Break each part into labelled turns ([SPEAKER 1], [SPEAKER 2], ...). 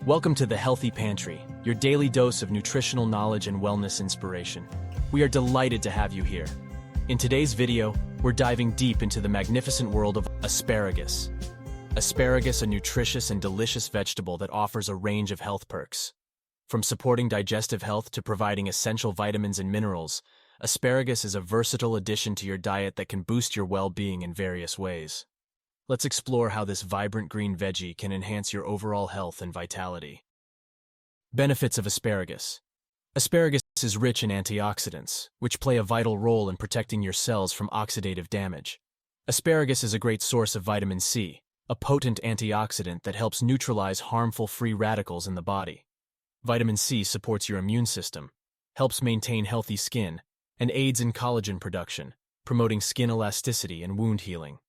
[SPEAKER 1] Welcome to the Healthy Pantry, your daily dose of nutritional knowledge and wellness inspiration. We are delighted to have you here. In today's video, we're diving deep into the magnificent world of asparagus. Asparagus, a nutritious and delicious vegetable that offers a range of health perks. From supporting digestive health to providing essential vitamins and minerals, asparagus is a versatile addition to your diet that can boost your well-being in various ways. Let's explore how this vibrant green veggie can enhance your overall health and vitality. Benefits of asparagus. Asparagus is rich in antioxidants, which play a vital role in protecting your cells from oxidative damage. Asparagus is a great source of vitamin C, a potent antioxidant that helps neutralize harmful free radicals in the body. Vitamin C supports your immune system, helps maintain healthy skin, and aids in collagen production, promoting skin elasticity and wound healing.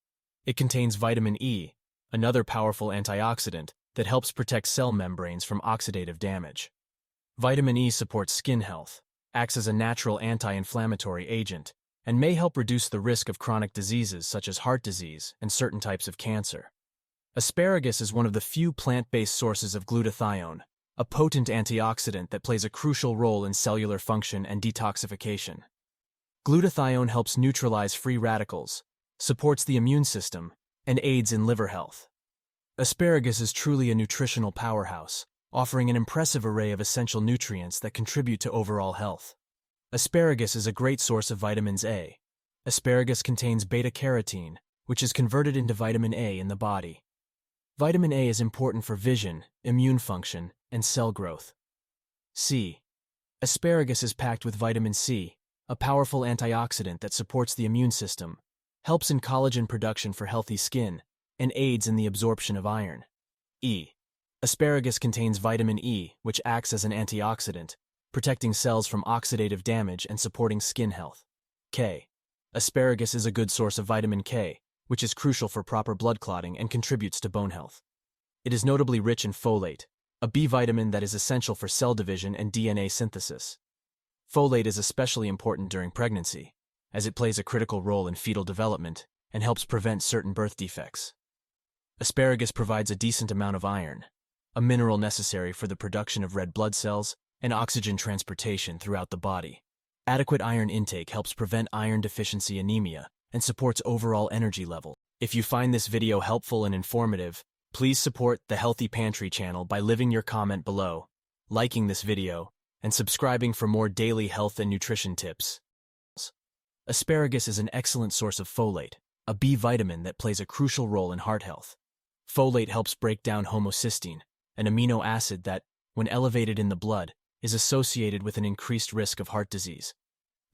[SPEAKER 1] It contains vitamin E, another powerful antioxidant that helps protect cell membranes from oxidative damage. Vitamin E supports skin health, acts as a natural anti-inflammatory agent, and may help reduce the risk of chronic diseases such as heart disease and certain types of cancer. Asparagus is one of the few plant-based sources of glutathione, a potent antioxidant that plays a crucial role in cellular function and detoxification. Glutathione helps neutralize free radicals, supports the immune system, and aids in liver health. Asparagus is truly a nutritional powerhouse, offering an impressive array of essential nutrients that contribute to overall health. Asparagus is a great source of vitamins A. Asparagus contains beta-carotene, which is converted into vitamin A in the body. Vitamin A is important for vision, immune function, and cell growth. C. Asparagus is packed with vitamin C, a powerful antioxidant that supports the immune system, helps in collagen production for healthy skin, and aids in the absorption of iron. E. Asparagus contains vitamin E, which acts as an antioxidant, protecting cells from oxidative damage and supporting skin health. K. Asparagus is a good source of vitamin K, which is crucial for proper blood clotting and contributes to bone health. It is notably rich in folate, a B vitamin that is essential for cell division and DNA synthesis. Folate is especially important during pregnancy, as it plays a critical role in fetal development and helps prevent certain birth defects. Asparagus provides a decent amount of iron, a mineral necessary for the production of red blood cells and oxygen transportation throughout the body. Adequate iron intake helps prevent iron deficiency anemia and supports overall energy level. If you find this video helpful and informative, please support the Healthy Pantry channel by leaving your comment below, liking this video, and subscribing for more daily health and nutrition tips. Asparagus is an excellent source of folate, a B vitamin that plays a crucial role in heart health. Folate helps break down homocysteine, an amino acid that, when elevated in the blood, is associated with an increased risk of heart disease.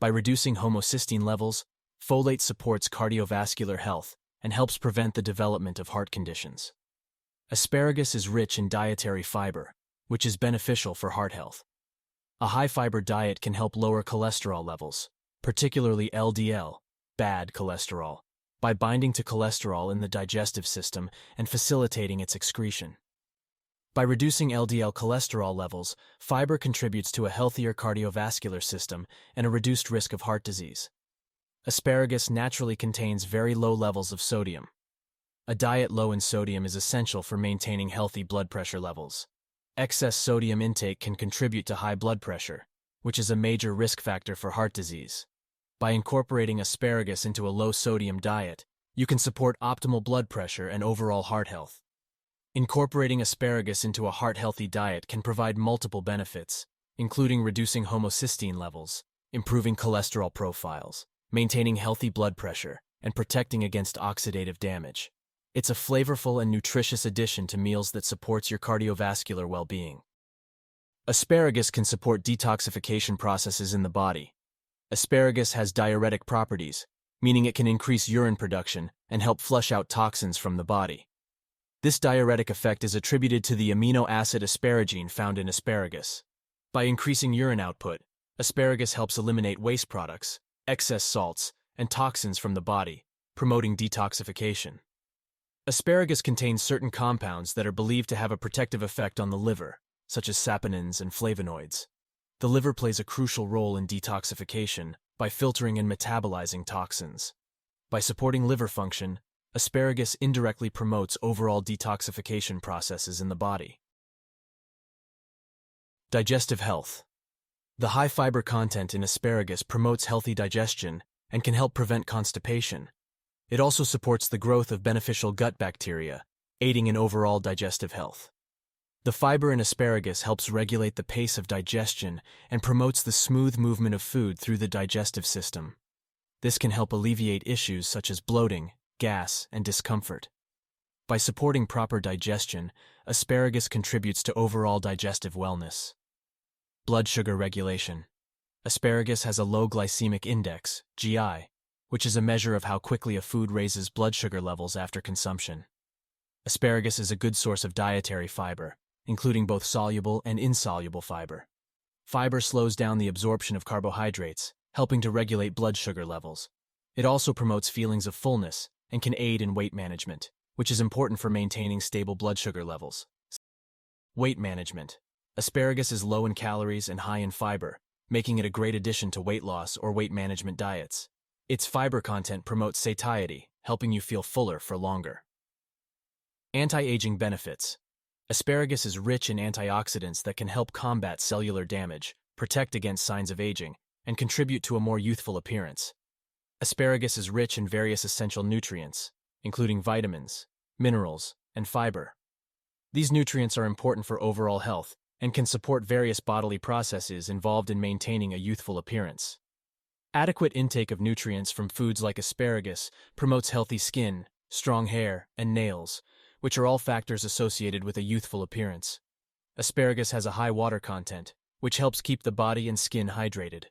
[SPEAKER 1] By reducing homocysteine levels, folate supports cardiovascular health and helps prevent the development of heart conditions. Asparagus is rich in dietary fiber, which is beneficial for heart health. A high-fiber diet can help lower cholesterol levels, particularly LDL, bad cholesterol, by binding to cholesterol in the digestive system and facilitating its excretion. By reducing LDL cholesterol levels, fiber contributes to a healthier cardiovascular system and a reduced risk of heart disease. Asparagus naturally contains very low levels of sodium. A diet low in sodium is essential for maintaining healthy blood pressure levels. Excess sodium intake can contribute to high blood pressure, which is a major risk factor for heart disease. By incorporating asparagus into a low-sodium diet, you can support optimal blood pressure and overall heart health. Incorporating asparagus into a heart-healthy diet can provide multiple benefits, including reducing homocysteine levels, improving cholesterol profiles, maintaining healthy blood pressure, and protecting against oxidative damage. It's a flavorful and nutritious addition to meals that supports your cardiovascular well-being. Asparagus can support detoxification processes in the body. Asparagus has diuretic properties, meaning it can increase urine production and help flush out toxins from the body. This diuretic effect is attributed to the amino acid asparagine found in asparagus. By increasing urine output, asparagus helps eliminate waste products, excess salts, and toxins from the body, promoting detoxification. Asparagus contains certain compounds that are believed to have a protective effect on the liver, such as saponins and flavonoids. The liver plays a crucial role in detoxification by filtering and metabolizing toxins. By supporting liver function, asparagus indirectly promotes overall detoxification processes in the body. Digestive health. The high fiber content in asparagus promotes healthy digestion and can help prevent constipation. It also supports the growth of beneficial gut bacteria, aiding in overall digestive health. The fiber in asparagus helps regulate the pace of digestion and promotes the smooth movement of food through the digestive system. This can help alleviate issues such as bloating, gas, and discomfort. By supporting proper digestion, asparagus contributes to overall digestive wellness. Blood sugar regulation. Asparagus has a low glycemic index, GI, which is a measure of how quickly a food raises blood sugar levels after consumption. Asparagus is a good source of dietary fiber, including both soluble and insoluble fiber. Fiber slows down the absorption of carbohydrates, helping to regulate blood sugar levels. It also promotes feelings of fullness and can aid in weight management, which is important for maintaining stable blood sugar levels. Weight management. Asparagus is low in calories and high in fiber, making it a great addition to weight loss or weight management diets. Its fiber content promotes satiety, helping you feel fuller for longer. Anti-aging benefits. Asparagus is rich in antioxidants that can help combat cellular damage, protect against signs of aging, and contribute to a more youthful appearance. Asparagus is rich in various essential nutrients, including vitamins, minerals, and fiber. These nutrients are important for overall health and can support various bodily processes involved in maintaining a youthful appearance. Adequate intake of nutrients from foods like asparagus promotes healthy skin, strong hair, and nails, which are all factors associated with a youthful appearance. Asparagus has a high water content, which helps keep the body and skin hydrated.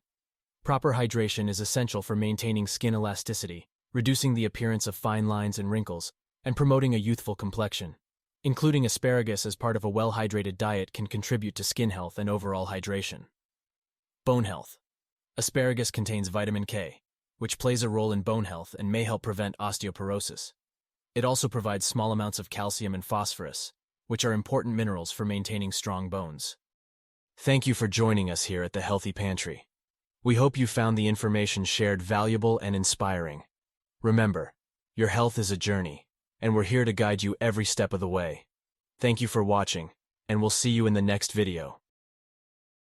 [SPEAKER 1] Proper hydration is essential for maintaining skin elasticity, reducing the appearance of fine lines and wrinkles, and promoting a youthful complexion. Including asparagus as part of a well-hydrated diet can contribute to skin health and overall hydration. Bone health. Asparagus contains vitamin K, which plays a role in bone health and may help prevent osteoporosis. It also provides small amounts of calcium and phosphorus, which are important minerals for maintaining strong bones. Thank you for joining us here at the Healthy Pantry. We hope you found the information shared valuable and inspiring. Remember, your health is a journey, and we're here to guide you every step of the way. Thank you for watching, and we'll see you in the next video.